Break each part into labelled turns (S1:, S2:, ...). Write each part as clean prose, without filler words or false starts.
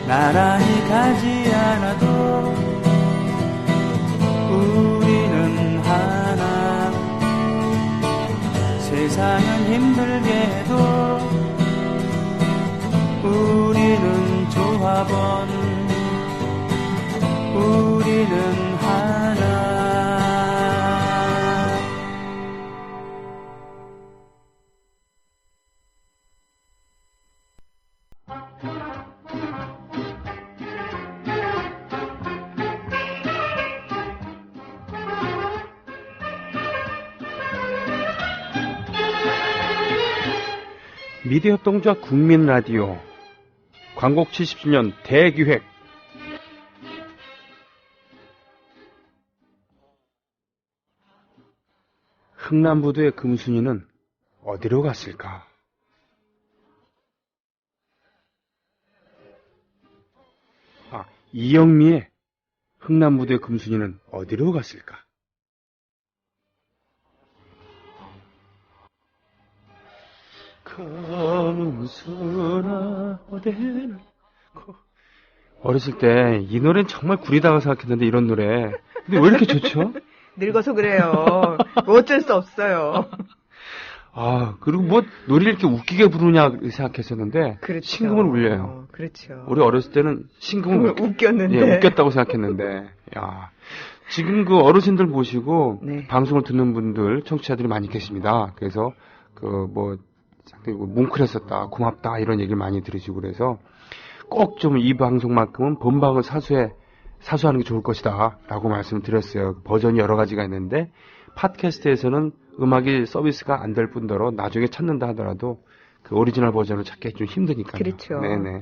S1: 나란히 가지 않아도 우리는 하나. 세상은 힘들게 해도 우리는 조합원. 우리는 하나.
S2: 미디어협동조합 국민라디오 광곡 70주년 대기획. 흥남부두의 금순이는 어디로 갔을까? 이영미의 흥남부두의 금순이는 어디로 갔을까? 금순아 어디를. 어렸을 때 이 노래는 정말 구리다고 생각했는데, 이런 노래. 근데 왜 이렇게 좋죠?
S3: 늙어서 그래요. 뭐 어쩔 수 없어요.
S2: 그리고 뭐 노래를 이렇게 웃기게 부르냐 생각했었는데,
S3: 그렇죠.
S2: 신금을 울려요.
S3: 그렇죠.
S2: 우리 어렸을 때는 신금을
S3: 웃겼는데.
S2: 예, 웃겼다고 생각했는데, 지금 그 어르신들 보시고
S3: 네.
S2: 방송을 듣는 분들, 청취자들이 많이 계십니다. 그래서 상당히 뭉클했었다, 고맙다 이런 얘기를 많이 들으시고, 그래서 꼭 좀 이 방송만큼은 본방을 사수하는 게 좋을 것이다 라고 말씀을 드렸어요. 버전이 여러 가지가 있는데 팟캐스트에서는 음악이 서비스가 안 될 뿐더러 나중에 찾는다 하더라도 그 오리지널 버전을 찾기 좀 힘드니까요.
S3: 그렇죠.
S2: 네네.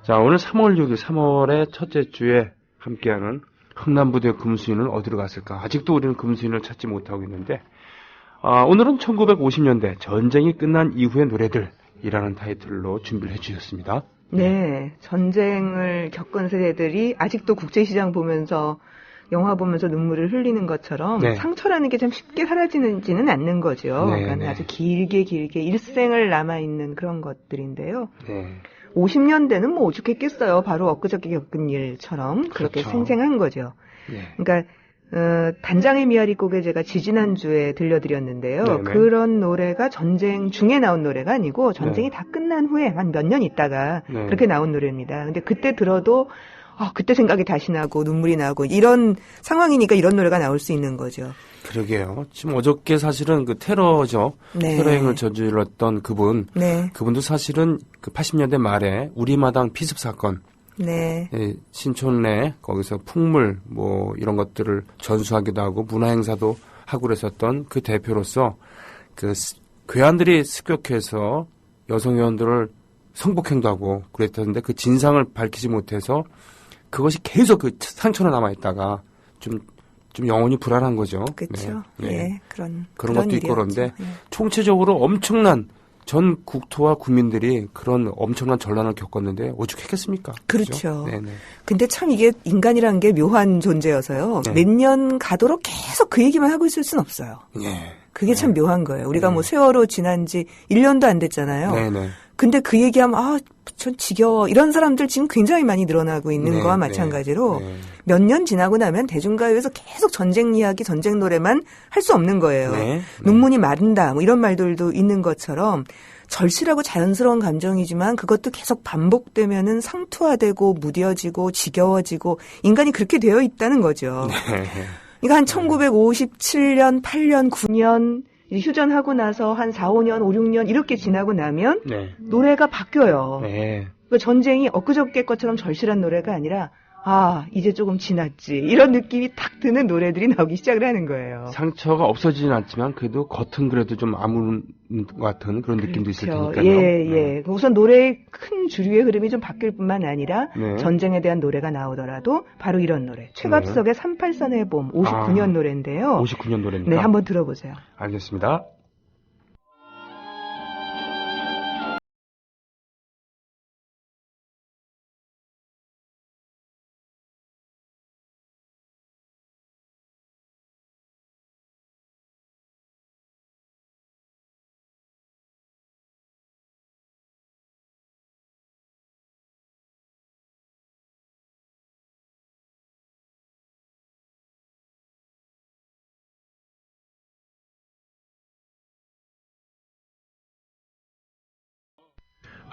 S2: 자, 오늘 3월 6일 3월의 첫째 주에 함께하는 흥남부두의 금수인은 어디로 갔을까? 아직도 우리는 금수인을 찾지 못하고 있는데, 오늘은 1950년대 전쟁이 끝난 이후의 노래들이라는 타이틀로 준비를 해주셨습니다.
S3: 네, 전쟁을 겪은 세대들이 아직도 국제시장 보면서 영화 보면서 눈물을 흘리는 것처럼
S2: 네.
S3: 상처라는 게 참 쉽게 사라지지는 않는 거죠.
S2: 네,
S3: 그러니까
S2: 네.
S3: 아주 길게 일생을 남아있는 그런 것들인데요.
S2: 네.
S3: 50년대는 뭐 오죽했겠어요. 바로 엊그저께 겪은 일처럼 그렇게
S2: 그렇죠.
S3: 생생한 거죠.
S2: 네.
S3: 그러니까 단장의 미아리 곡에 제가 지지난주에 들려드렸는데요.
S2: 네네.
S3: 그런 노래가 전쟁 중에 나온 노래가 아니고 전쟁이 다 끝난 후에 한 몇 년 있다가
S2: 네.
S3: 그렇게 나온 노래입니다. 근데 그때 들어도 그때 생각이 다시 나고 눈물이 나고 이런 상황이니까 이런 노래가 나올 수 있는 거죠.
S2: 그러게요. 지금 어저께 사실은 그 테러죠.
S3: 네.
S2: 테러행을 저질렀던 그분.
S3: 네.
S2: 그분도 사실은 그 80년대 말에 우리마당 피습 사건.
S3: 네.
S2: 신촌 내 거기서 풍물 이런 것들을 전수하기도 하고 문화행사도 하고 그랬었던 그 대표로서 그 괴한들이 습격해서 여성 의원들을 성폭행도 하고 그랬었는데 그 진상을 밝히지 못해서 그것이 계속 그 상처로 남아있다가 좀 영혼이 불안한 거죠.
S3: 그렇죠.
S2: 네. 네.
S3: 예, 그런
S2: 것도
S3: 일이었죠.
S2: 있고 그런데
S3: 예.
S2: 총체적으로 엄청난 전 국토와 국민들이 그런 엄청난 전란을 겪었는데 오죽했겠습니까?
S3: 그렇죠.
S2: 네네.
S3: 근데 참 이게 인간이라는 게 묘한 존재여서요.
S2: 네.
S3: 몇 년 가도록 계속 그 얘기만 하고 있을 수는 없어요.
S2: 네.
S3: 그게 참 묘한 거예요. 우리가 뭐 세월호 지난 지 1년도 안 됐잖아요.
S2: 네네.
S3: 근데 그 얘기하면 전 지겨워. 이런 사람들 지금 굉장히 많이 늘어나고 있는
S2: 네,
S3: 거와
S2: 네,
S3: 마찬가지로
S2: 네.
S3: 몇 년 지나고 나면 대중가요에서 계속 전쟁 이야기, 전쟁 노래만 할 수 없는 거예요.
S2: 네, 네.
S3: 눈물이 마른다 뭐 이런 말들도 있는 것처럼 절실하고 자연스러운 감정이지만 그것도 계속 반복되면은 상투화되고 무뎌지고 지겨워지고 인간이 그렇게 되어 있다는 거죠.
S2: 네.
S3: 그러니까 한 1957년, 8년, 9년 휴전하고 나서 한 4, 5년, 5, 6년 이렇게 지나고 나면
S2: 네.
S3: 노래가 바뀌어요.
S2: 네.
S3: 그러니까 전쟁이 엊그저께 것처럼 절실한 노래가 아니라 이제 조금 지났지. 이런 느낌이 탁 드는 노래들이 나오기 시작을 하는 거예요.
S2: 상처가 없어지진 않지만 그래도 겉은 그래도 좀 아무런 것 같은 그런 느낌도 있을
S3: 그렇죠.
S2: 테니까요.
S3: 예. 우선 노래의 큰 주류의 흐름이 좀 바뀔 뿐만 아니라
S2: 네.
S3: 전쟁에 대한 노래가 나오더라도 바로 이런 노래. 최갑석의 38선의 봄 59년 노래인데요.
S2: 59년 노래입니까?
S3: 네, 한번 들어보세요.
S2: 알겠습니다.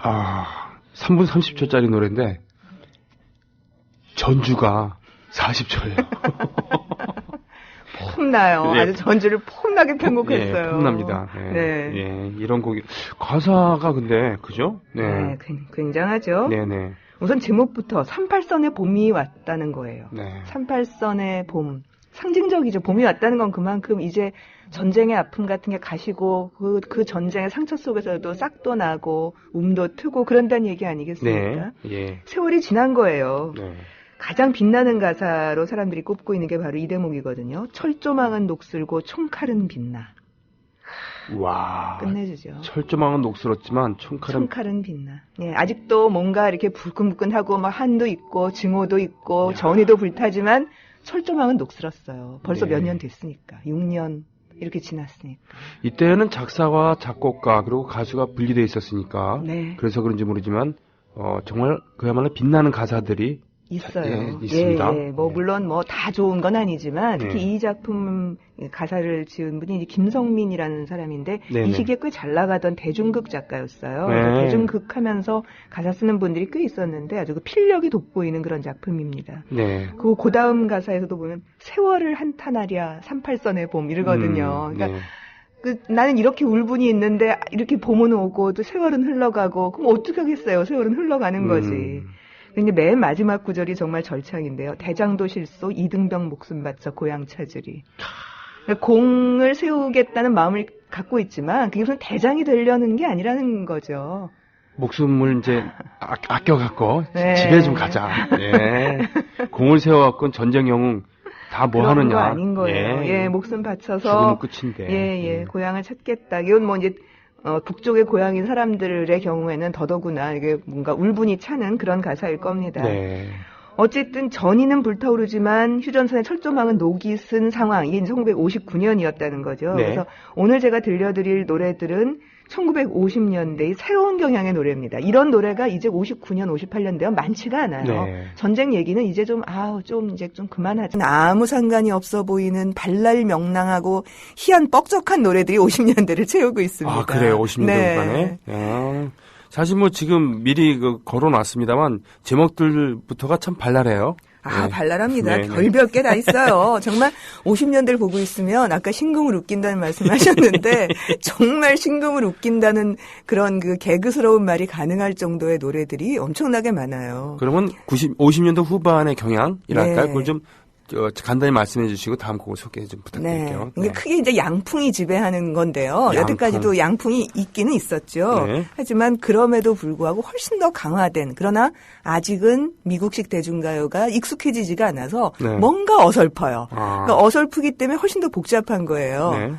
S2: 3분 30초짜리 노래인데 전주가 40초예요.
S3: 폼나요.
S2: 예.
S3: 아주 전주를 폼나게 편곡했어요.
S2: 예, 폼납니다. 예,
S3: 네.
S2: 예, 이런 곡이 가사가 근데 그죠?
S3: 네, 굉장하죠.
S2: 네네.
S3: 우선 제목부터 38선의 봄이 왔다는 거예요.
S2: 네.
S3: 38선의 봄. 상징적이죠. 봄이 왔다는 건 그만큼 이제 전쟁의 아픔 같은 게 가시고 그 전쟁의 상처 속에서도 싹도 나고 움도 트고 그런다는 얘기 아니겠습니까?
S2: 네. 예.
S3: 세월이 지난 거예요.
S2: 네.
S3: 가장 빛나는 가사로 사람들이 꼽고 있는 게 바로 이 대목이거든요. 철조망은 녹슬고 총칼은 빛나.
S2: 와.
S3: 끝내주죠.
S2: 철조망은 녹슬었지만 총칼은
S3: 빛나. 예, 아직도 뭔가 이렇게 불끈불끈하고 막 한도 있고 증오도 있고 전의도 불타지만 철조망은 녹슬었어요. 벌써
S2: 네.
S3: 몇 년 됐으니까. 6년 이렇게 지났으니까.
S2: 이때는 작사와 작곡가 그리고 가수가 분리되어 있었으니까
S3: 네.
S2: 그래서 그런지 모르지만 정말 그야말로 빛나는 가사들이
S3: 있어요.
S2: 예, 있습니다.
S3: 예, 뭐 물론 뭐 다 좋은 건 아니지만 특히
S2: 네.
S3: 이 작품 가사를 지은 분이 이제 김성민이라는 사람인데
S2: 네네.
S3: 이 시기에 꽤 잘 나가던 대중극 작가였어요.
S2: 네.
S3: 그래서 대중극 하면서 가사 쓰는 분들이 꽤 있었는데 아주 그 필력이 돋보이는 그런 작품입니다.
S2: 네.
S3: 그 다음 가사에서도 보면 세월을 한탄하랴 38선의 봄 이러거든요. 그러니까
S2: 네.
S3: 나는 이렇게 울분이 있는데 이렇게 봄은 오고 또 세월은 흘러가고 그럼 어떻게 하겠어요. 세월은 흘러가는 거지. 근데 맨 마지막 구절이 정말 절창인데요. 대장도 실소 이등병 목숨 바쳐 고향 찾으리. 그러니까 공을 세우겠다는 마음을 갖고 있지만 그게 무슨 대장이 되려는 게 아니라는 거죠.
S2: 목숨을 이제 아껴갖고
S3: 네.
S2: 집에 좀 가자. 예. 공을 세워갖고 전쟁 영웅 다 뭐
S3: 그런
S2: 하느냐.
S3: 거 아닌 거예요. 예, 목숨 바쳐서
S2: 죽으면 끝인데.
S3: 예, 고향을 찾겠다. 이건 뭐 이제 북쪽의 고향인 사람들의 경우에는 더더구나 이게 뭔가 울분이 차는 그런 가사일 겁니다.
S2: 네.
S3: 어쨌든 전이는 불타오르지만 휴전선의 철조망은 녹이 쓴 상황. 이게 1959년이었다는 거죠.
S2: 네.
S3: 그래서 오늘 제가 들려드릴 노래들은 1950년대의 새로운 경향의 노래입니다. 이런 노래가 이제 59년, 58년 되면 많지가 않아요.
S2: 네.
S3: 전쟁 얘기는 이제 좀 그만하자. 아무 상관이 없어 보이는 발랄 명랑하고 희한 뻑적한 노래들이 50년대를 채우고 있습니다.
S2: 아, 그래요. 50년대
S3: 네.
S2: 후반에. 사실 뭐 지금 미리 걸어놨습니다만 제목들부터가 참 발랄해요.
S3: 아,
S2: 네.
S3: 발랄합니다.
S2: 네, 네.
S3: 별별 게 다 있어요. 정말 50년대를 보고 있으면 아까 신금을 웃긴다는 말씀하셨는데 정말 신금을 웃긴다는 그런 그 개그스러운 말이 가능할 정도의 노래들이 엄청나게 많아요.
S2: 그러면 50년대 후반의 경향이랄까요?
S3: 네.
S2: 그걸 좀 간단히 말씀해 주시고 다음 곡을 소개 좀 부탁드릴게요.
S3: 이게 크게 이제 양풍이 지배하는 건데요.
S2: 양풍.
S3: 여태까지도 양풍이 있기는 있었죠.
S2: 네.
S3: 하지만 그럼에도 불구하고 훨씬 더 강화된 그러나 아직은 미국식 대중가요가 익숙해지지가 않아서
S2: 네.
S3: 뭔가 어설퍼요.
S2: 아.
S3: 그러니까 어설프기 때문에 훨씬 더 복잡한 거예요.
S2: 네.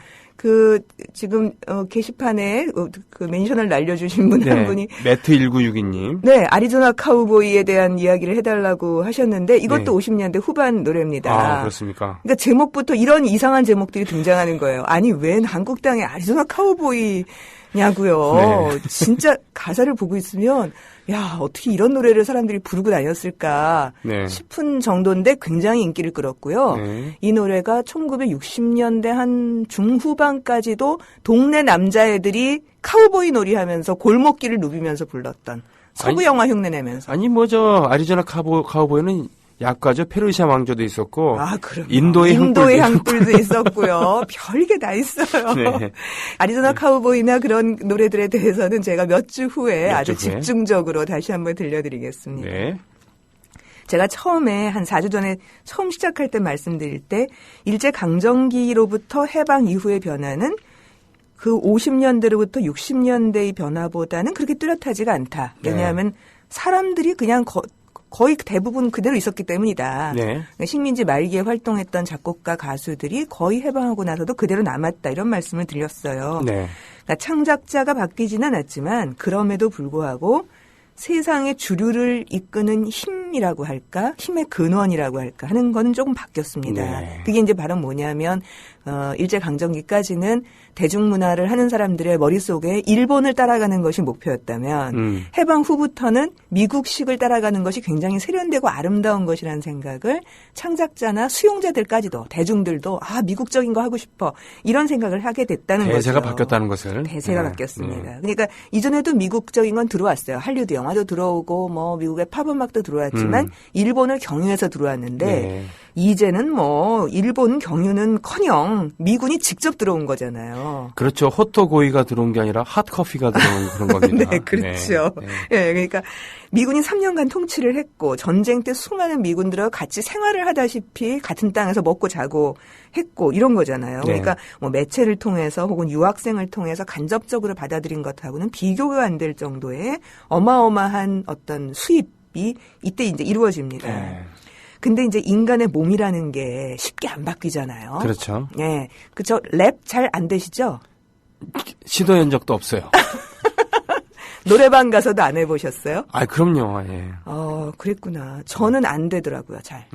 S3: 지금 게시판에 그 멘션을 날려주신 분 한
S2: 네.
S3: 분이
S2: 매트 1962님.
S3: 네, 아리조나 카우보이에 대한 이야기를 해달라고 하셨는데 이것도
S2: 네.
S3: 50년대 후반 노래입니다.
S2: 아, 그렇습니까?
S3: 그러니까 제목부터 이런 이상한 제목들이 등장하는 거예요. 아니, 웬 한국 땅에 아리조나 카우보이냐고요.
S2: 네.
S3: 진짜 가사를 보고 있으면 야, 어떻게 이런 노래를 사람들이 부르고 다녔을까
S2: 네.
S3: 싶은 정도인데 굉장히 인기를 끌었고요.
S2: 네.
S3: 이 노래가 1960년대 한 중후반까지도 동네 남자애들이 카우보이 놀이하면서 골목길을 누비면서 불렀던 서구 영화 흉내 내면서.
S2: 아니 아리조나 카우보이는 약과죠. 페르시아 왕조도 있었고.
S3: 아, 그럼
S2: 인도의
S3: 향불도 있었고요. 별게 다 있어요.
S2: 네.
S3: 아리조나 카우보이나 그런 노래들에 대해서는 제가 몇 주 후에 아주 집중적으로 다시 한번 들려드리겠습니다.
S2: 네.
S3: 제가 처음에 한 4주 전에 처음 시작할 때 말씀드릴 때 일제강점기로부터 해방 이후의 변화는 그 50년대로부터 60년대의 변화보다는 그렇게 뚜렷하지가 않다. 왜냐하면 사람들이 그냥 거의 대부분 그대로 있었기 때문이다.
S2: 네.
S3: 식민지 말기에 활동했던 작곡가 가수들이 거의 해방하고 나서도 그대로 남았다. 이런 말씀을 드렸어요.
S2: 네.
S3: 그러니까 창작자가 바뀌지는 않았지만 그럼에도 불구하고 세상의 주류를 이끄는 힘이라고 할까? 힘의 근원이라고 할까? 하는 거는 조금 바뀌었습니다.
S2: 네.
S3: 그게 이제 바로 뭐냐면 일제강점기까지는 대중문화를 하는 사람들의 머릿속에 일본을 따라가는 것이 목표였다면 해방 후부터는 미국식을 따라가는 것이 굉장히 세련되고 아름다운 것이라는 생각을 창작자나 수용자들까지도 대중들도 미국적인 거 하고 싶어 이런 생각을 하게 됐다는 거죠.
S2: 대세가 바뀌었다는 것을.
S3: 대세가 바뀌었습니다. 그러니까 이전에도 미국적인 건 들어왔어요. 할리우드 영화도 들어오고 뭐 미국의 팝음악도 들어왔지만 일본을 경유해서 들어왔는데
S2: 네.
S3: 이제는 뭐 일본 경유는커녕 미군이 직접 들어온 거잖아요.
S2: 그렇죠. 호토고이가 들어온 게 아니라 핫커피가 들어온 그런 겁니다.
S3: 네, 그렇죠. 네, 그러니까 미군이 3년간 통치를 했고 전쟁 때 수많은 미군들과 같이 생활을 하다시피 같은 땅에서 먹고 자고 했고 이런 거잖아요.
S2: 네.
S3: 그러니까 뭐 매체를 통해서 혹은 유학생을 통해서 간접적으로 받아들인 것하고는 비교가 안 될 정도의 어마어마한 어떤 수입이 이때 이제 이루어집니다.
S2: 네.
S3: 근데 이제 인간의 몸이라는 게 쉽게 안 바뀌잖아요.
S2: 그렇죠.
S3: 네. 그쵸. 랩 잘 안 되시죠?
S2: 시도한 적도 없어요.
S3: 노래방 가서도 안 해보셨어요?
S2: 그럼요. 예.
S3: 그랬구나. 저는 안 되더라고요, 잘.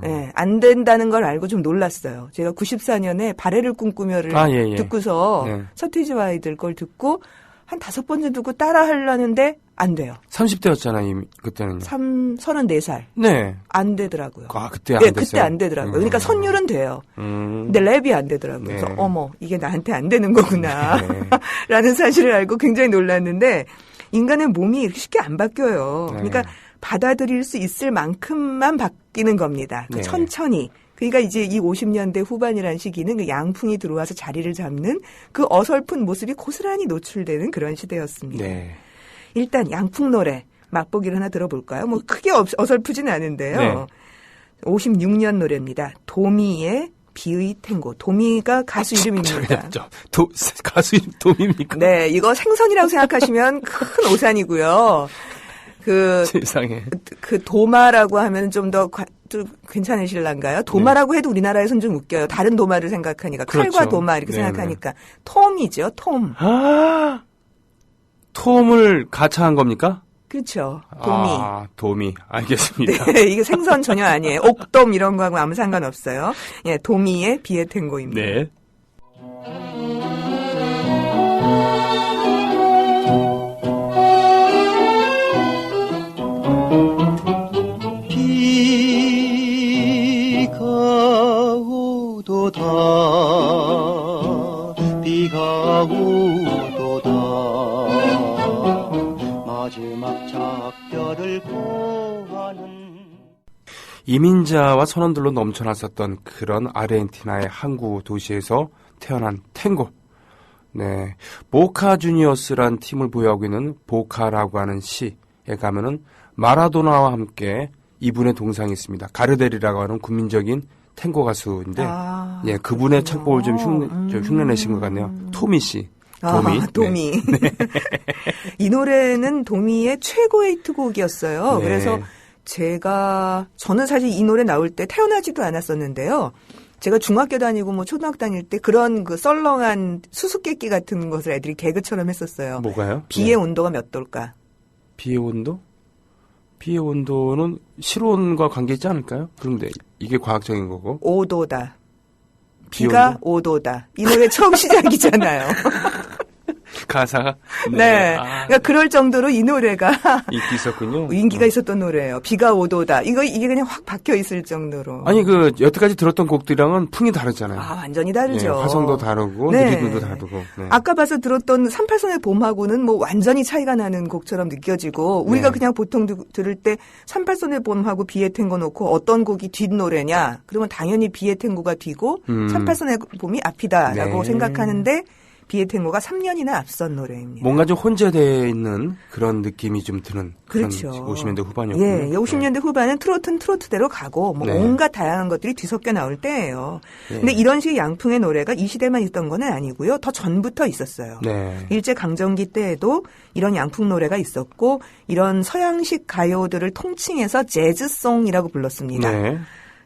S2: 예.
S3: 안 된다는 걸 알고 좀 놀랐어요. 제가 94년에 바래를 꿈꾸며를
S2: 예.
S3: 듣고서
S2: 네.
S3: 서태지 아이들 걸 듣고 한 5번째 듣고 따라 하려는데 안 돼요.
S2: 30대였잖아요, 그때는.
S3: 34살.
S2: 네.
S3: 안 되더라고요.
S2: 그때 안 됐어요?
S3: 그때 안 되더라고요. 그러니까 선율은 돼요. 근데 랩이 안 되더라고요.
S2: 네.
S3: 그래서 어머, 이게 나한테 안 되는 거구나.
S2: 네.
S3: 라는 사실을 알고 굉장히 놀랐는데 인간의 몸이 이렇게 쉽게 안 바뀌어요.
S2: 네.
S3: 그러니까 받아들일 수 있을 만큼만 바뀌는 겁니다.
S2: 네.
S3: 천천히. 그러니까 이제 이 50년대 후반이라는 시기는 그 양풍이 들어와서 자리를 잡는 그 어설픈 모습이 고스란히 노출되는 그런 시대였습니다.
S2: 네.
S3: 일단 양풍 노래 맛보기를 하나 들어볼까요? 뭐 크게 어설프진 않은데요.
S2: 네.
S3: 56년 노래입니다. 도미의 비의 탱고. 도미가 가수 이름입니다.
S2: 가수 이름 도미입니까?
S3: 네, 이거 생선이라고 생각하시면 큰 오산이고요.
S2: 세상에.
S3: 그 도마라고 하면 좀 더 괜찮으실란가요? 도마라고 해도 우리나라에서는 좀 웃겨요. 다른 도마를 생각하니까.
S2: 그렇죠.
S3: 칼과 도마 이렇게
S2: 네네.
S3: 생각하니까. 톰이죠, 톰.
S2: 톰을 가차한 겁니까?
S3: 그렇죠. 도미.
S2: 도미. 알겠습니다.
S3: 네, 이게 생선 전혀 아니에요. 옥돔 이런 거하고 아무 상관없어요. 예, 도미의 비의 탱고입니다.
S2: 네.
S1: 비가 오도다 비가 오도다 마지막 작별을 고하는
S2: 이민자와 선원들로 넘쳐났었던 그런 아르헨티나의 항구 도시에서 태어난 탱고. 네. 보카 주니어스란 팀을 보유하고 있는 보카라고 하는 시에 가면은 마라도나와 함께 이분의 동상이 있습니다. 가르데리라고 하는 국민적인 탱고 가수인데, 예, 그분의 창법을 좀 흉내내신 것 같네요. 토미 씨.
S3: 도미.
S2: 네.
S3: 이 노래는 도미의 최고의 히트곡이었어요.
S2: 네.
S3: 그래서 저는 사실 이 노래 나올 때 태어나지도 않았었는데요. 제가 중학교 다니고 뭐 초등학교 다닐 때 그런 그 썰렁한 수수께끼 같은 것을 애들이 개그처럼 했었어요.
S2: 뭐가요?
S3: 비의 온도가 몇 도일까?
S2: 비의 온도? 비의 온도는 실온과 관계 있지 않을까요? 그런데 이게 과학적인 거고.
S3: 5도다. 비가 5도다. 이 노래 처음 시작이잖아요.
S2: 가사가?
S3: 네. 그러니까 그럴 정도로 이 노래가
S2: 인기 있었군요.
S3: 인기가 있었던 노래예요. 비가 5도다. 이게 그냥 확 박혀 있을 정도로.
S2: 아니, 여태까지 들었던 곡들이랑은 풍이 다르잖아요.
S3: 완전히 다르죠.
S2: 네, 화성도 다르고,
S3: 네.
S2: 느리음도 다르고. 네.
S3: 아까 봐서 들었던 38선의 봄하고는 뭐 완전히 차이가 나는 곡처럼 느껴지고, 우리가 그냥 보통 들을 때 38선의 봄하고 비의 탱고 놓고 어떤 곡이 뒷노래냐? 그러면 당연히 비의 탱고가 뒤고, 38선의 봄이 앞이다라고 생각하는데, 비의 탱고가 3년이나 앞선 노래입니다.
S2: 뭔가 좀 혼재되어 있는 그런 느낌이 좀 드는
S3: 그렇죠.
S2: 그런 50년대 후반이었군요.
S3: 예, 50년대 후반은 트로트는 트로트대로 가고 뭐 온갖 다양한 것들이 뒤섞여 나올 때예요. 근데 이런 식의 양풍의 노래가 이 시대만 있던 건 아니고요. 더 전부터 있었어요.
S2: 네.
S3: 일제 강점기 때에도 이런 양풍 노래가 있었고 이런 서양식 가요들을 통칭해서 재즈송이라고 불렀습니다.
S2: 네.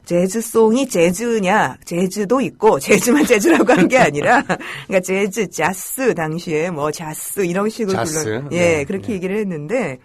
S3: 재즈송이 재즈냐, 재즈도 있고, 재즈만 재즈라고 한 게 아니라, 그러니까 재즈, 자스, 당시에 뭐 자스, 이런 식으로
S2: 자스.
S3: 그렇게 얘기를 했는데,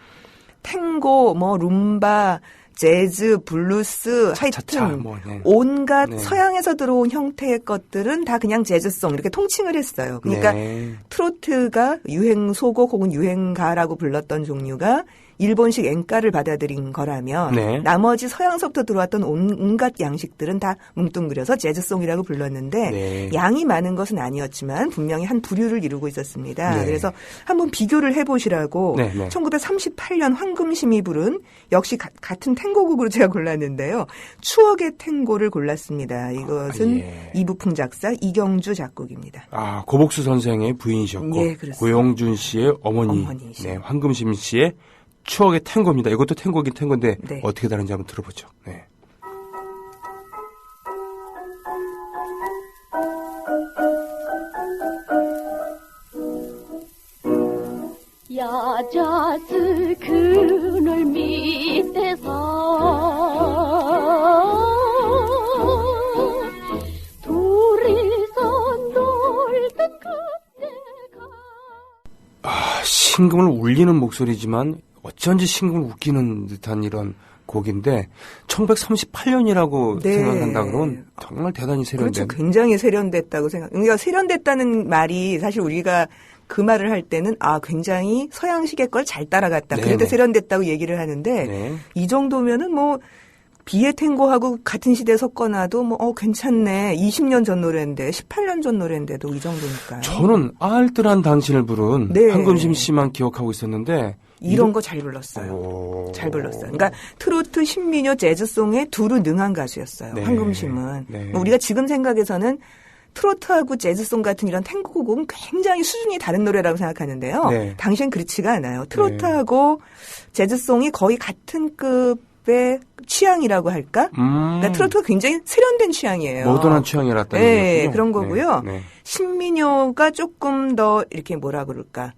S3: 탱고, 뭐 룸바, 재즈, 블루스, 하여튼
S2: 네.
S3: 온갖
S2: 네.
S3: 서양에서 들어온 형태의 것들은 다 그냥 재즈송 이렇게 통칭을 했어요. 그러니까
S2: 네.
S3: 트로트가 유행 소곡 혹은 유행가라고 불렀던 종류가 일본식 엔가를 받아들인 거라면
S2: 네.
S3: 나머지 서양서부터 들어왔던 온갖 양식들은 다 뭉뚱그려서 재즈송이라고 불렀는데
S2: 네.
S3: 양이 많은 것은 아니었지만 분명히 한 부류를 이루고 있었습니다.
S2: 네.
S3: 그래서 한번 비교를 해보시라고
S2: 네, 네.
S3: 1938년 황금심이 부른 역시 같은 탱고곡으로 제가 골랐는데요. 추억의 탱고를 골랐습니다. 이것은
S2: 예.
S3: 이부풍 작사, 이경주 작곡입니다.
S2: 아, 고복수 선생의 부인이셨고
S3: 예, 그렇습니다.
S2: 고영준 씨의
S3: 어머니이시죠.
S2: 네, 황금심 씨의 추억의 탱고입니다. 이것도 탱고긴 탱고인데
S3: 네.
S2: 어떻게 다른지 한번 들어보죠. 네.
S4: 야자스 그늘 밑에서 둘이서 놀던 그때가
S2: 심금을 울리는 목소리지만 어쩐지 심금을 웃기는 듯한 이런 곡인데 1938년이라고
S3: 네.
S2: 생각한다 그러면 정말 대단히 세련된.
S3: 그렇죠. 굉장히 세련됐다고 생각. 그러니까 세련됐다는 말이 사실 우리가 그 말을 할 때는 굉장히 서양식의 걸 잘 따라갔다.
S2: 네네.
S3: 그래도 세련됐다고 얘기를 하는데
S2: 네.
S3: 이 정도면은 뭐 비의 탱고하고 같은 시대에 섞어놔도 괜찮네. 20년 전 노래인데 18년 전 노래인데도 이 정도니까요.
S2: 저는 알뜰한 당신을 부른
S3: 네.
S2: 황금심 씨만 기억하고 있었는데
S3: 이런 거 잘 불렀어요.
S2: 오.
S3: 잘 불렀어요. 그러니까 트로트, 신민요, 재즈송에 두루 능한 가수였어요.
S2: 네.
S3: 황금심은.
S2: 네.
S3: 우리가 지금 생각에서는 트로트하고 재즈송 같은 이런 탱고곡은 굉장히 수준이 다른 노래라고 생각하는데요.
S2: 네.
S3: 당시엔 그렇지가 않아요. 트로트하고 재즈송이 거의 같은 급의 취향이라고 할까? 그러니까 트로트가 굉장히 세련된 취향이에요.
S2: 모던한 취향이었다는
S3: 네,
S2: 거군요.
S3: 그런 거고요.
S2: 네, 네.
S3: 신민요가 조금 더 이렇게 뭐라 그럴까?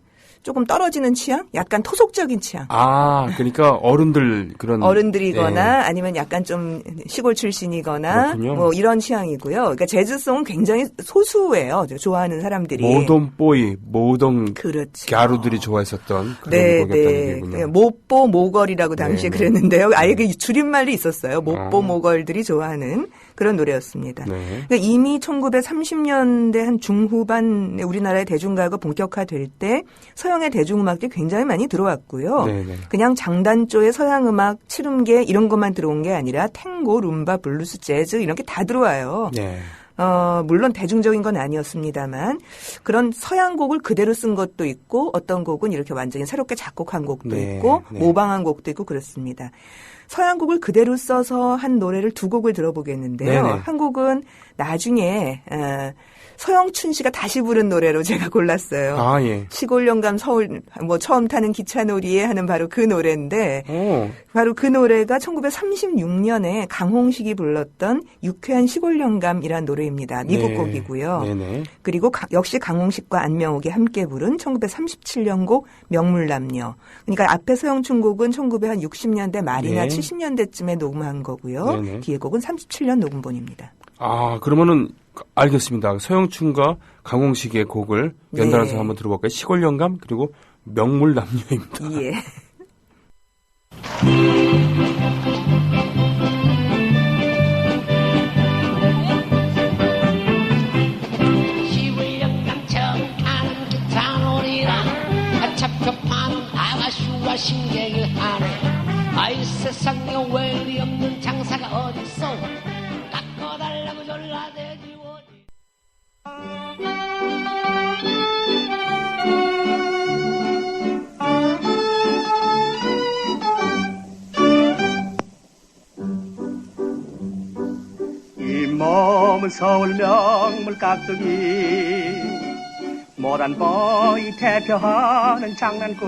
S3: 조금 떨어지는 취향? 약간 토속적인 취향.
S2: 아, 그러니까 어른들 그런
S3: 어른들이거나
S2: 네.
S3: 아니면 약간 좀 시골 출신이거나
S2: 그렇군요.
S3: 뭐 이런 취향이고요. 그러니까 재즈송은 굉장히 소수예요. 좋아하는 사람들이.
S2: 모던 보이, 모던
S3: 그렇죠.
S2: 갸루들이 좋아했었던 그런
S3: 네,
S2: 곡이었다는
S3: 네.
S2: 얘기군요.
S3: 모뽀 모걸이라고 당시에
S2: 네, 네.
S3: 그랬는데요. 아예 그 줄임말이 있었어요. 모뽀 모걸들이 좋아하는 그런 노래였습니다.
S2: 네.
S3: 그러니까 이미 1930년대 한 중후반 우리나라의 대중가요가 본격화될 때 서양의 대중음악들이 굉장히 많이 들어왔고요.
S2: 네, 네.
S3: 그냥 장단조의 서양음악, 칠음계 이런 것만 들어온 게 아니라 탱고, 룸바, 블루스, 재즈 이런 게 다 들어와요.
S2: 네.
S3: 물론 대중적인 건 아니었습니다만 그런 서양곡을 그대로 쓴 것도 있고 어떤 곡은 이렇게 완전히 새롭게 작곡한 곡도
S2: 네,
S3: 있고
S2: 네.
S3: 모방한 곡도 있고 그렇습니다. 서양곡을 그대로 써서 한 노래를 두 곡을 들어보겠는데요.
S2: 네네.
S3: 한 곡은 나중에 서영춘 씨가 다시 부른 노래로 제가 골랐어요.
S2: 아, 예.
S3: 시골 영감 서울 처음 타는 기차놀이에 하는 바로 그 노래인데
S2: 오.
S3: 바로 그 노래가 1936년에 강홍식이 불렀던 유쾌한 시골 영감이란 노래입니다. 미국
S2: 네.
S3: 곡이고요.
S2: 네네.
S3: 그리고 역시 강홍식과 안명옥이 함께 부른 1937년 곡 명물남녀. 그러니까 앞에 서영춘 곡은 1960년대 말이나
S2: 네.
S3: 70년대쯤에 녹음한 거고요.
S2: 네네.
S3: 뒤에 곡은 37년 녹음본입니다.
S2: 아, 그러면은 알겠습니다. 서영춘과 강홍식의 곡을 연달아서
S3: 네.
S2: 한번 들어볼까요? 시골 영감 그리고 명물남녀입니다.
S3: 예.
S5: 시골 영감 처음 타는 기차놀이라 찹찹하는 아가씨와 신경을 하네. 아이 세상에 왜 이리 없는 장사가 어딨어. 깎아달라고 졸라대지 어디.
S1: 이 몸은 서울 명물 깍두기 모란보이 대표하는 장난꾼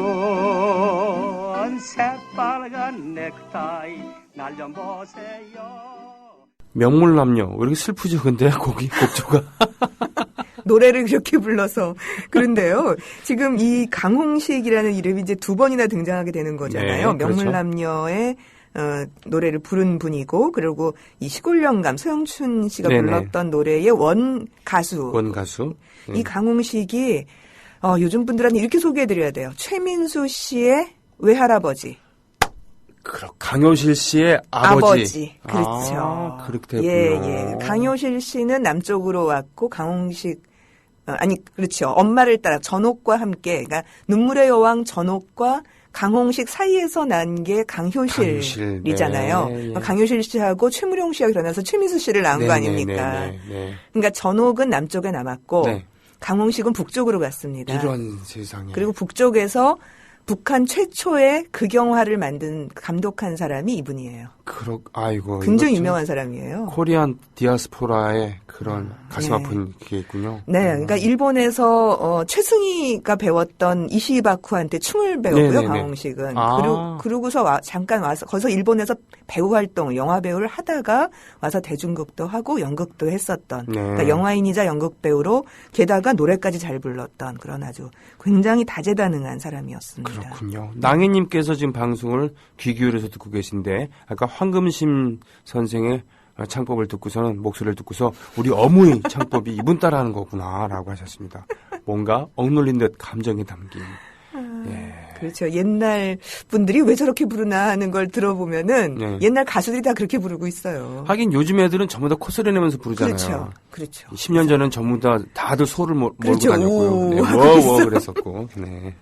S1: 새빨간 넥타이 날 좀 보세요.
S2: 명물남녀. 왜 이렇게 슬프죠? 근데 곡조가.
S3: 노래를 그렇게 불러서. 그런데요. 지금 이 강홍식이라는 이름이 이제 두 번이나 등장하게 되는 거잖아요.
S2: 네, 그렇죠.
S3: 명물남녀의 노래를 부른 분이고 그리고 이 시골 영감 서영춘 씨가
S2: 네네.
S3: 불렀던 노래의 원 가수.
S2: 원 가수.
S3: 이 강홍식이 요즘 분들한테 이렇게 소개해드려야 돼요. 최민수 씨의 외할아버지.
S2: 강효실 씨의 아버지.
S3: 그렇죠.
S2: 아, 그렇게 됐군요.
S3: 예. 강효실 씨는 남쪽으로 왔고 강홍식 그렇죠. 엄마를 따라 전옥과 함께 그러니까 눈물의 여왕 전옥과 강홍식 사이에서 난 게 강효실이잖아요.
S2: 네, 예.
S3: 강효실 씨하고 최무룡 씨가 결혼해서 최미수 씨를 낳은 거 아닙니까?
S2: 네.
S3: 그러니까 전옥은 남쪽에 남았고
S2: 네.
S3: 강홍식은 북쪽으로 갔습니다.
S2: 이런 세상에.
S3: 그리고 북쪽에서 북한 최초의 극영화를 감독한 사람이 이분이에요.
S2: 아이고.
S3: 굉장히
S2: 이거
S3: 유명한 사람이에요.
S2: 코리안 디아스포라의 그런 가슴
S3: 네.
S2: 아픈 게 있군요.
S3: 네, 그러니까 일본에서 최승희가 배웠던 이시바쿠한테 춤을 배웠고요,
S2: 네네네.
S3: 강홍식은.
S2: 아.
S3: 그러고서 잠깐 와서 거기서 일본에서 배우 활동, 영화 배우를 하다가 와서 대중극도 하고 연극도 했었던.
S2: 네.
S3: 그러니까 영화인이자 연극 배우로 게다가 노래까지 잘 불렀던 그런 아주 굉장히 다재다능한 사람이었습니다.
S2: 그렇군요. 낭해님께서 지금 방송을 귀 기울여서 듣고 계신데 아까 황금심 선생의 창법을 듣고서는 목소리를 듣고서 우리 어무의 창법이 이분 따라하는 거구나라고 하셨습니다. 뭔가 억눌린 듯 감정이 담긴. 예.
S3: 그렇죠. 옛날 분들이 왜 저렇게 부르나 하는 걸 들어보면은
S2: 네.
S3: 옛날 가수들이 다 그렇게 부르고 있어요.
S2: 하긴 요즘 애들은 전부 다 콧소리 내면서 부르잖아요.
S3: 그렇죠.
S2: 10년 전엔 전부 다들 소를 몰고
S3: 그렇죠.
S2: 다녔고요.
S3: 오,
S2: 네,
S3: 하고
S2: 워 그랬었고. 네.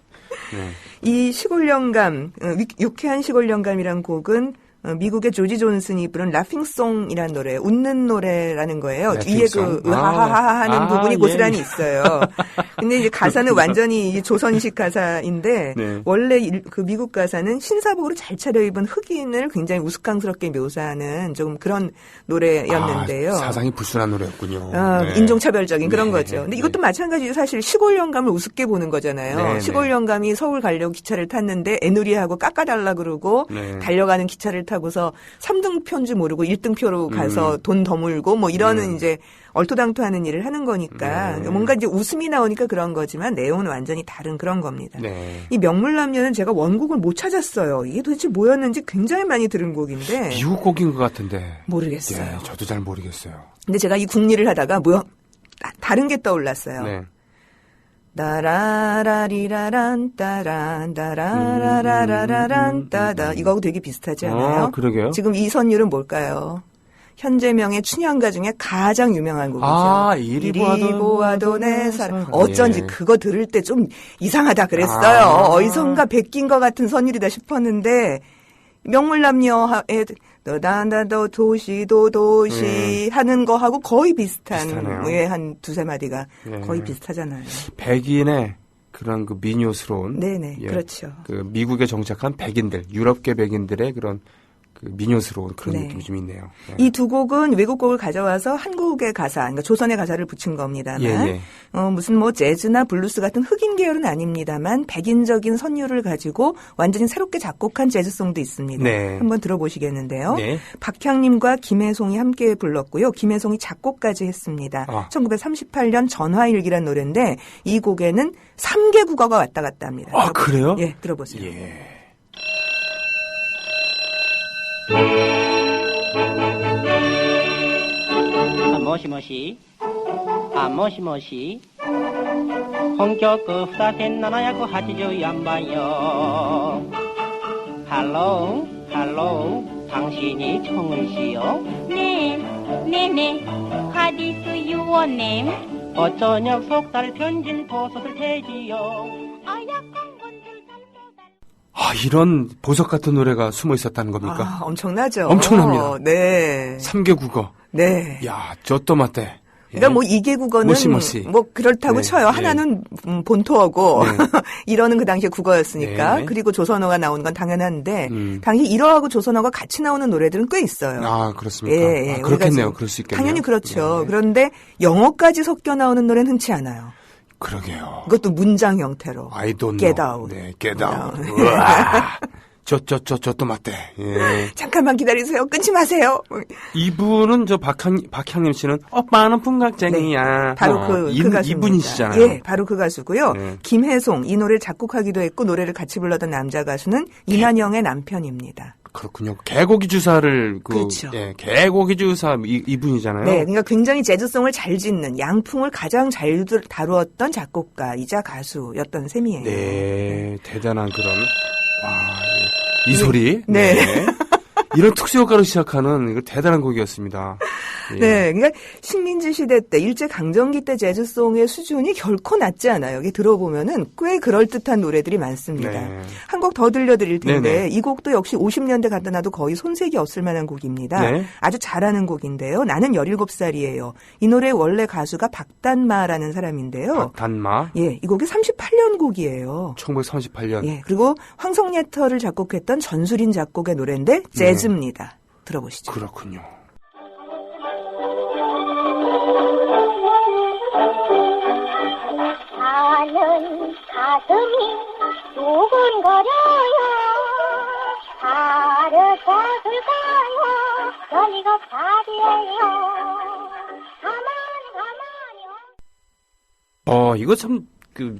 S2: 네.
S3: 이 시골 영감, 유쾌한 시골 영감이란 곡은 미국의 조지 존슨이 부른 라핑송이라는 노래, 웃는 노래라는 거예요. 위에 그 하하하 하는 부분이
S2: 예.
S3: 고스란히 있어요. 근데 이제 가사는 완전히 조선식 가사인데
S2: 네.
S3: 원래 그 미국 가사는 신사복으로 잘 차려입은 흑인을 굉장히 우스꽝스럽게 묘사하는 좀 그런 노래였는데요.
S2: 사상이 불순한 노래였군요. 네.
S3: 인종차별적인 그런
S2: 네.
S3: 거죠. 근데 이것도
S2: 네.
S3: 마찬가지로 사실 시골 영감을 우습게 보는 거잖아요.
S2: 네,
S3: 시골
S2: 네.
S3: 영감이 서울 가려고 기차를 탔는데 애누리하고 깎아달라 그러고
S2: 네.
S3: 달려가는 기차를 타고서 3등표인지 모르고 1등표로 가서 돈 더 물고 뭐 이러는 이제 얼토당토하는 일을 하는 거니까
S2: 네.
S3: 뭔가 이제 웃음이 나오니까 그런 거지만 내용은 완전히 다른 그런 겁니다.
S2: 네.
S3: 이 명물남녀는 제가 원곡을 못 찾았어요. 이게 도대체 뭐였는지 굉장히 많이 들은 곡인데
S2: 미국 곡인 것 같은데.
S3: 모르겠어요.
S2: 예, 저도 잘 모르겠어요.
S3: 근데 제가 이 국리를 하다가 다른 게 떠올랐어요.
S2: 네.
S3: 따라라리라란 따란 따라라라라란 따다 이거하고 되게 비슷하지 않아요?
S2: 그러게요.
S3: 지금 이 선율은 뭘까요? 현재명의 춘향가 중에 가장 유명한 곡이죠.
S2: 아, 이리
S3: 보아도 내 사랑. 어쩐지
S2: 예.
S3: 그거 들을 때 좀 이상하다 그랬어요. 어디선가 베낀 것 같은 선율이다 싶었는데 명물남녀의 너단다도 도시도 도시 하는 거하고 거의
S2: 비슷하네요.
S3: 비슷한 한 두세 마디가
S2: 네.
S3: 거의 비슷하잖아요.
S2: 백인의 그런 그 미녀스러운.
S3: 네네,
S2: 예,
S3: 그렇죠.
S2: 그 미국에 정착한 백인들, 유럽계 백인들의 그런 그 미녀스러운 그런
S3: 네.
S2: 느낌이 좀 있네요. 예.
S3: 이 두 곡은 외국 곡을 가져와서 한국의 가사, 그러니까 조선의 가사를 붙인 겁니다만,
S2: 예.
S3: 무슨 뭐 재즈나 블루스 같은 흑인 계열은 아닙니다만 백인적인 선율을 가지고 완전히 새롭게 작곡한 재즈송도 있습니다.
S2: 네.
S3: 한번 들어보시겠는데요.
S2: 네.
S3: 박향님과 김혜송이 함께 불렀고요. 김혜송이 작곡까지 했습니다. 1938년 전화일기란 노래인데 이 곡에는 3개 국어가 왔다 갔다 합니다.
S2: 아, 그래요?
S3: 예, 들어보세요.
S2: 예.
S6: 모시모시 모시모시 본격 그 후다센 나나야고 하지죠 양반요 할로 당신이 청은씨요
S7: 네네 하디스 유원님
S6: 어쩌 녀석 달 편진 보석을 태지요
S7: 아약한 건줄 잘못
S2: 아, 이런 보석 같은 노래가 숨어 있었다는 겁니까?
S3: 아, 엄청나죠.
S2: 엄청납니다.
S3: 네.
S2: 3개 국어.
S3: 네.
S2: 야, 저또 맞대.
S3: 그러니까 뭐 2개 국어는
S2: 모시모시.
S3: 뭐 그렇다고
S2: 네,
S3: 쳐요.
S2: 네.
S3: 하나는 본토어고
S2: 네.
S3: 이러는 그 당시에 국어였으니까
S2: 네.
S3: 그리고 조선어가 나오는 건 당연한데
S2: 음.
S3: 당시 일어하고 조선어가 같이 나오는 노래들은 꽤 있어요.
S2: 아, 그렇습니까?
S3: 예,
S2: 아, 그렇겠네요.
S3: 그래가지고
S2: 그럴 수 있겠네요.
S3: 당연히 그렇죠.
S2: 네.
S3: 그런데 영어까지 섞여 나오는 노래는 흔치 않아요.
S2: 그러게요.
S3: 그것도 문장 형태로.
S2: I don't
S3: Get
S2: know.
S3: out.
S2: 네, get out.
S3: 네.
S2: 우와. 저 또 맞대. 예.
S3: 잠깐만 기다리세요. 끊지 마세요.
S2: 이분은 박향림 씨는 오빠는 풍각쟁이야.
S3: 네, 바로 그 가수입니다.
S2: 이분이시잖아요.
S3: 예, 바로 그 가수고요.
S2: 네.
S3: 김혜송 이 노래를 작곡하기도 했고 노래를 같이 불렀던 남자 가수는 이난영의 남편입니다.
S2: 그렇군요. 개고기 주사를
S3: 그렇죠.
S2: 예, 개고기 주사 이분이잖아요.
S3: 네, 그러니까 굉장히 재즈송을 잘 짓는 양풍을 가장 잘 다루었던 작곡가이자 가수였던 셈이에요.
S2: 네, 대단한 그런 이 소리.
S3: 네.
S2: 이런 특수 효과로 시작하는 이거 대단한 곡이었습니다. 예.
S3: 네, 그러니까 식민지 시대 때 일제 강점기 때 재즈송의 수준이 결코 낮지 않아요. 여기 들어보면은 꽤 그럴 듯한 노래들이 많습니다.
S2: 네.
S3: 한 곡 더 들려드릴 텐데
S2: 네네.
S3: 이 곡도 역시 50년대 갖다 놔도 거의 손색이 없을 만한 곡입니다.
S2: 네.
S3: 아주 잘하는 곡인데요. 나는 17살이에요. 이 노래 원래 가수가 박단마라는 사람인데요.
S2: 단마.
S3: 예, 이 곡이 38년 곡이에요.
S2: 1938년.
S3: 예, 그리고 황성예터를 작곡했던 전수린 작곡의 노래인데 재즈입니다. 들어보시죠.
S2: 그렇군요.
S7: 나는 가슴이 두근거려요. 가르쳐줄까요? 저리가 밥이에요. 가만히요.
S2: 이거 참,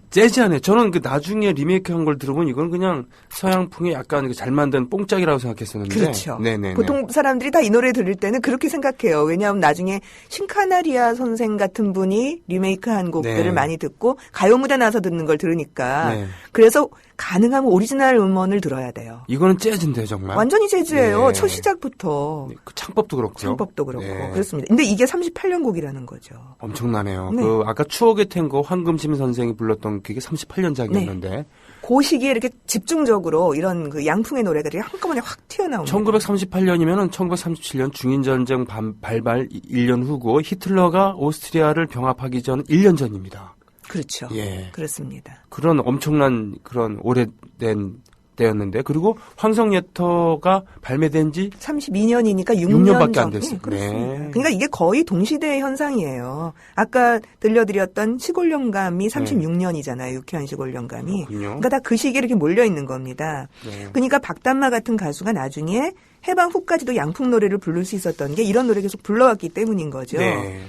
S2: 재즈하네. 저는 나중에 리메이크 한 걸 들어보면 이건 그냥 서양풍의 약간 잘 만든 뽕짝이라고 생각했었는데.
S3: 그렇죠.
S2: 네네.
S3: 보통 사람들이 다 이 노래 들을 때는 그렇게 생각해요. 왜냐하면 나중에 신카나리아 선생 같은 분이 리메이크한 곡들을
S2: 네.
S3: 많이 듣고 가요 무대 나서 듣는 걸 들으니까.
S2: 네.
S3: 그래서 가능하면 오리지널 음원을 들어야 돼요.
S2: 이거는 재즈인데, 정말.
S3: 완전히 재즈예요.
S2: 네.
S3: 첫 시작부터.
S2: 그 창법도 그렇고요.
S3: 창법도 그렇고.
S2: 네.
S3: 그렇습니다. 근데 이게 38년 곡이라는 거죠.
S2: 엄청나네요.
S3: 네.
S2: 아까 추억의 탱고 황금심 선생이 불렀던 그게 38년작이었는데.
S3: 그 시기에 이렇게 집중적으로 이런 양풍의 노래들이 한꺼번에 확 튀어나옵니다.
S2: 1938년이면은 1937년 중인전쟁 발발 1년 후고 히틀러가 오스트리아를 병합하기 전 1년 전입니다.
S3: 그렇죠.
S2: 예.
S3: 그렇습니다.
S2: 그런 엄청난 그런 오래된 때였는데 그리고 황성예터가 발매된 지
S3: 32년이니까
S2: 6년밖에 안 됐어요.
S3: 그렇습니다.
S2: 네.
S3: 그러니까 이게 거의 동시대의 현상이에요. 아까 들려드렸던 시골 영감이 36년이잖아요. 유쾌한 시골 영감이.
S2: 그렇군요.
S3: 그러니까 다 그 시기에 이렇게 몰려 있는 겁니다.
S2: 네.
S3: 그러니까 박단마 같은 가수가 나중에 해방 후까지도 양풍 노래를 부를 수 있었던 게 이런 노래 계속 불러왔기 때문인 거죠.
S2: 네.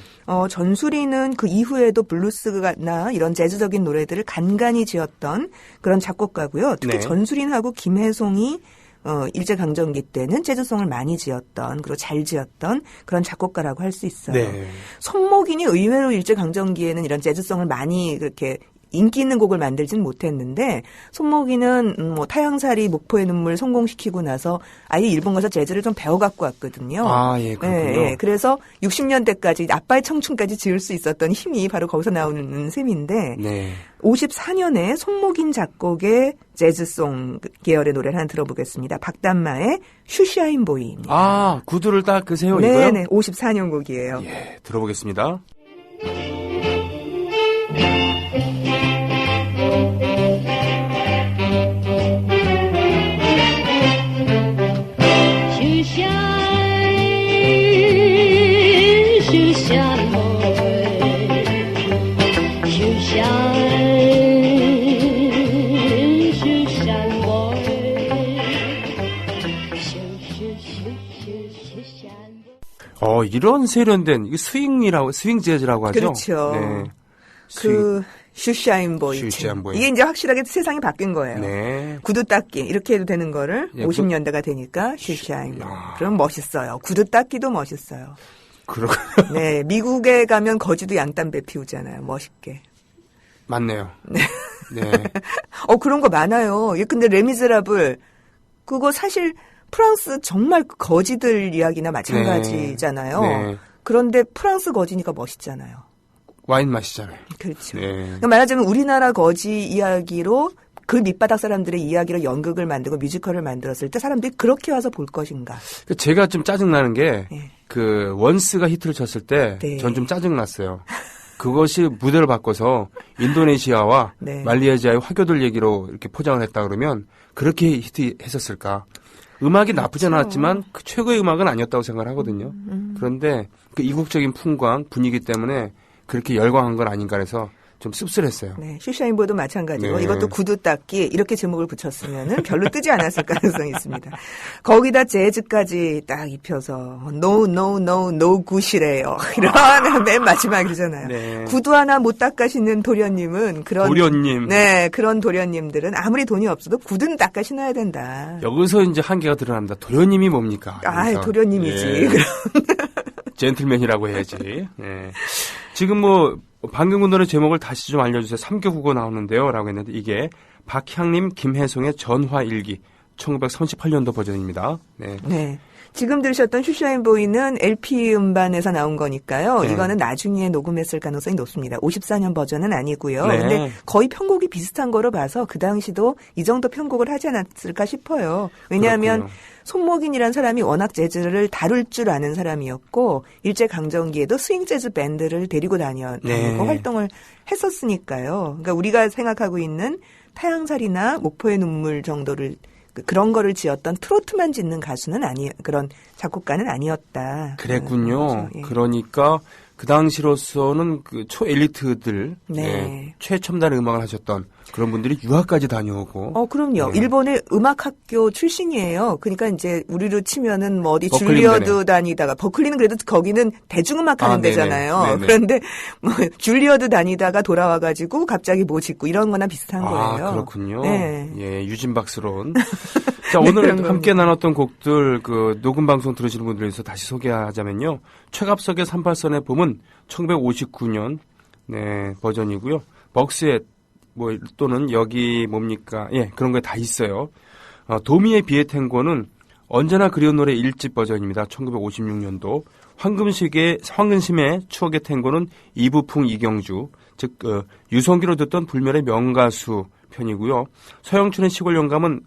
S3: 전수리는 그 이후에도 블루스나 이런 재즈적인 노래들을 간간히 지었던 그런 작곡가고요. 특히
S2: 네.
S3: 전수린하고 김혜송이 일제강점기 때는 재즈송을 많이 지었던 그리고 잘 지었던 그런 작곡가라고 할 수 있어요.
S2: 네.
S3: 손목인이 의외로 일제강점기에는 이런 재즈송을 많이 그렇게 인기 있는 곡을 만들진 못했는데 손목이는 타향살이 목포의 눈물 성공시키고 나서 아예 일본 가서 재즈를 좀 배워갖고 왔거든요.
S2: 아, 예, 그렇군요.
S3: 예. 그래서 60년대까지 아빠의 청춘까지 지을 수 있었던 힘이 바로 거기서 나오는 셈인데
S2: 네.
S3: 54년에 손목인 작곡의 재즈송 계열의 노래를 하나 들어보겠습니다. 박단마의 슈샤인 보이입니다.
S2: 아, 구두를 닦으세요, 이거요?
S3: 네네, 54년 곡이에요.
S2: 예, 들어보겠습니다. 이런 세련된 이게 스윙 재즈라고 하죠.
S3: 그렇죠.
S2: 네.
S3: 슈샤인 보이.
S2: 슈샤인 보이.
S3: 이게 이제 확실하게 세상이 바뀐 거예요.
S2: 네.
S3: 구두 닦기 이렇게 해도 되는 거를
S2: 예,
S3: 50년대가 되니까 슈샤인 보이.
S2: 야.
S3: 그럼 멋있어요. 구두 닦기도 멋있어요.
S2: 그렇군요.
S3: 네, 미국에 가면 거지도 양담배 피우잖아요. 멋있게.
S2: 맞네요.
S3: 네.
S2: 네.
S3: 그런 거 많아요. 근데 레미제라블 그거 사실 프랑스 정말 거지들 이야기나 마찬가지잖아요.
S2: 네.
S3: 그런데 프랑스 거지니까 멋있잖아요.
S2: 와인 마시잖아요.
S3: 그렇죠.
S2: 네.
S3: 그러니까 말하자면 우리나라 거지 이야기로 그 밑바닥 사람들의 이야기로 연극을 만들고 뮤지컬을 만들었을 때 사람들이 그렇게 와서 볼 것인가.
S2: 제가 좀 짜증나는 게
S3: 네.
S2: 원스가 히트를 쳤을 때
S3: 네.
S2: 전 좀 짜증났어요. 그것이 무대를 바꿔서 인도네시아와
S3: 네.
S2: 말레이시아의 화교들 얘기로 이렇게 포장을 했다 그러면 그렇게 히트했었을까? 음악이 나쁘진 않았지만 그 최고의 음악은 아니었다고 생각을 하거든요. 그런데 그 이국적인 풍광, 분위기 때문에 그렇게 열광한 건 아닌가 해서 좀 씁쓸했어요.
S3: 네, 슈샤인보도 마찬가지고
S2: 네.
S3: 이것도 구두 닦기 이렇게 제목을 붙였으면은 별로 뜨지 않았을 가능성이 있습니다. 거기다 재즈까지 딱 입혀서 no 굿이래요. 이런 맨 마지막이잖아요.
S2: 네.
S3: 구두 하나 못 닦아 신는 도련님은
S2: 도련님.
S3: 네, 그런 도련님들은 아무리 돈이 없어도 구두는 닦아 신어야 된다.
S2: 여기서 이제 한계가 드러납니다. 도련님이 뭡니까? 그래서.
S3: 도련님이지.
S2: 예.
S3: 그럼.
S2: 젠틀맨이라고 해야지. 네. 지금 방금 그 노래 제목을 다시 좀 알려주세요. 3교 국어 나오는데요. 라고 했는데 이게 박향림, 김혜송의 전화일기. 1938년도 버전입니다. 네.
S3: 네. 지금 들으셨던 슈샤인 보이는 LP 음반에서 나온 거니까요.
S2: 네.
S3: 이거는 나중에 녹음했을 가능성이 높습니다. 54년 버전은 아니고요.
S2: 네.
S3: 근데 거의 편곡이 비슷한 거로 봐서 그 당시도 이 정도 편곡을 하지 않았을까 싶어요. 왜냐하면
S2: 그렇군요.
S3: 손목인이라는 사람이 워낙 재즈를 다룰 줄 아는 사람이었고 일제강점기에도 스윙 재즈 밴드를 데리고 다니고
S2: 네.
S3: 활동을 했었으니까요. 그러니까 우리가 생각하고 있는 타향살이나 목포의 눈물 정도를 그런 거를 지었던 트로트만 짓는 가수는 그런 작곡가는 아니었다.
S2: 그랬군요.
S3: 예.
S2: 그러니까 그 당시로서는 그 초엘리트들,
S3: 네.
S2: 네, 최첨단 음악을 하셨던 그런 분들이 유학까지 다녀오고.
S3: 그럼요.
S2: 네.
S3: 일본의 음악학교 출신이에요. 그러니까 이제 우리로 치면은 뭐 어디
S2: 버클리면
S3: 줄리어드
S2: 되네.
S3: 다니다가 버클리는 그래도 거기는 대중음악 하는
S2: 네네.
S3: 데잖아요.
S2: 네네.
S3: 그런데 뭐 줄리어드 다니다가 돌아와가지고 갑자기 뭐 짓고 이런 거나 비슷한 거예요.
S2: 그렇군요.
S3: 네.
S2: 예, 유진박스러운. 자,
S3: 네,
S2: 오늘
S3: 그런
S2: 함께
S3: 겁니다.
S2: 나눴던 곡들, 그, 녹음 방송 들으시는 분들에 대해서 다시 소개하자면요. 최갑석의 38선의 봄은 1959년, 네, 버전이고요. 벅스의, 뭐, 또는 여기 뭡니까. 예, 그런 게 다 있어요. 도미의 비의 탱고는 언제나 그리운 노래 1집 버전입니다. 1956년도. 황금심의 추억의 탱고는 이부풍 이경주, 즉, 유성기로 듣던 불멸의 명가수 편이고요. 서영춘의 시골 영감은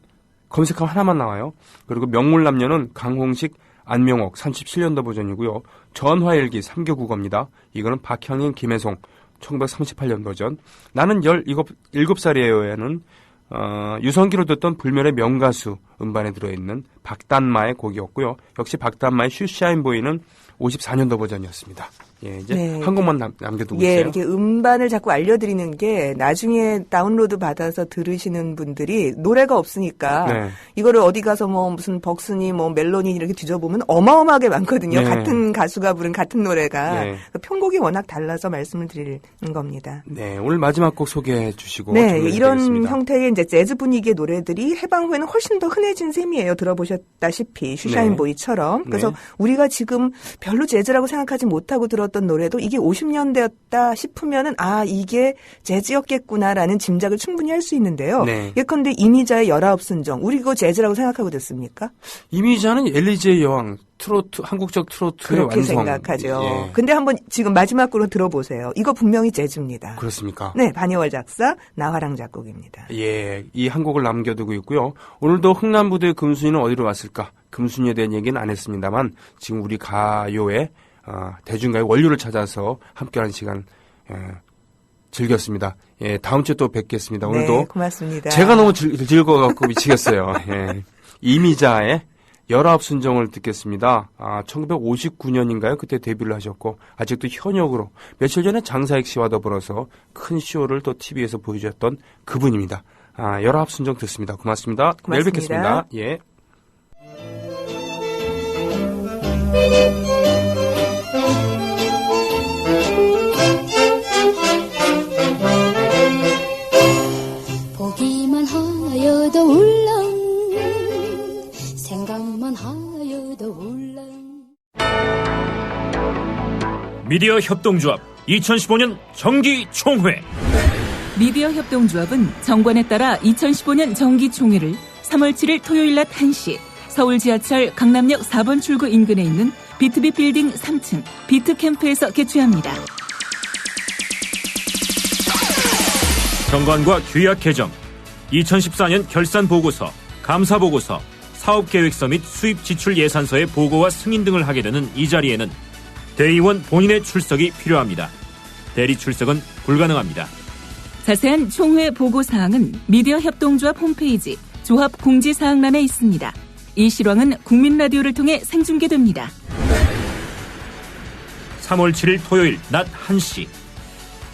S2: 검색하면 하나만 나와요. 그리고 명물남녀는 강홍식, 안명옥 37년도 버전이고요. 전화일기 3교 국어입니다. 이거는 박형인, 김혜송 1938년 버전. 나는 17살이에요에는 유성기로 듣던 불멸의 명가수 음반에 들어있는 박단마의 곡이었고요. 역시 박단마의 슈샤인 보이는 54년도 버전이었습니다. 예, 이제
S3: 네.
S2: 한 곡만 남겨두고
S3: 예,
S2: 있어요.
S3: 이렇게 음반을 자꾸 알려드리는 게 나중에 다운로드 받아서 들으시는 분들이 노래가 없으니까
S2: 네.
S3: 이거를 어디 가서 뭐 무슨 벅스니 뭐 멜로니 이렇게 뒤져보면 어마어마하게 많거든요.
S2: 네.
S3: 같은 가수가 부른 같은 노래가.
S2: 네.
S3: 편곡이 워낙 달라서 말씀을 드리는 겁니다.
S2: 네, 오늘 마지막 곡 소개해 주시고
S3: 네,
S2: 정리해
S3: 이런
S2: 드리겠습니다.
S3: 형태의 이제 재즈 분위기의 노래들이 해방 후에는 훨씬 더 흔해진 셈이에요. 들어보셨다시피 슈샤인
S2: 네.
S3: 보이처럼. 그래서
S2: 네.
S3: 우리가 지금 별로 재즈라고 생각하지 못하고 들었던 노래도 이게 50년대였다 싶으면은 이게 재즈였겠구나라는 짐작을 충분히 할 수 있는데요.
S2: 네.
S3: 예컨대 이미자의 19순정. 우리 그거 재즈라고 생각하고 듣습니까?
S2: 이미자는 엘리제의 여왕, 트로트, 한국적 트로트의
S3: 그렇게
S2: 완성.
S3: 생각하죠.
S2: 예.
S3: 근데 한번 지금 마지막으로 들어보세요. 이거 분명히 재즈입니다.
S2: 그렇습니까?
S3: 네, 반예월 작사, 나화랑 작곡입니다.
S2: 예, 이 한 곡을 남겨두고 있고요. 오늘도 흥남부두의 금순이는 어디로 왔을까? 금순이에 대한 얘기는 안 했습니다만 지금 우리 가요의 대중가요 원료를 찾아서 함께하는 시간 즐겼습니다. 예, 다음 주에 또 뵙겠습니다. 오늘도
S3: 네, 고맙습니다.
S2: 제가 너무 즐거워갖고 미치겠어요. 예. 이미자의 19순정을 듣겠습니다. 1959년인가요? 그때 데뷔를 하셨고 아직도 현역으로 며칠 전에 장사익 씨와 더불어서 큰 쇼를 또 TV에서 보여주셨던 그분입니다. 19순정 듣습니다. 고맙습니다. 내일
S3: 고맙습니다.
S2: 뵙겠습니다. 예.
S4: 보기만 하여도 울렁 생각만 하여도 울렁
S8: 미디어 협동조합 2015년 정기 총회.
S9: 미디어 협동조합은 정관에 따라 2015년 정기 총회를 3월 7일 토요일 낮 1시 서울 지하철 강남역 4번 출구 인근에 있는 비트비 빌딩 3층 비트캠프에서 개최합니다.
S8: 정관과 규약 개정, 2014년 결산 보고서, 감사 보고서, 사업계획서 및 수입 지출 예산서의 보고와 승인 등을 하게 되는 이 자리에는 대의원 본인의 출석이 필요합니다. 대리 출석은 불가능합니다.
S9: 자세한 총회 보고사항은 미디어 협동조합 홈페이지 조합 공지사항란에 있습니다. 이 실황은 국민라디오를 통해 생중계됩니다.
S8: 3월 7일 토요일 낮 1시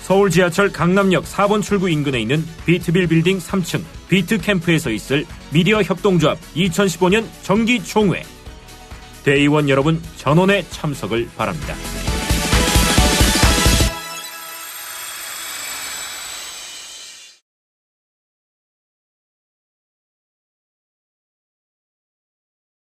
S8: 서울 지하철 강남역 4번 출구 인근에 있는 비트빌 빌딩 3층 비트캠프에서 있을 미디어 협동조합 2015년 정기 총회. 대의원 여러분 전원의 참석을 바랍니다.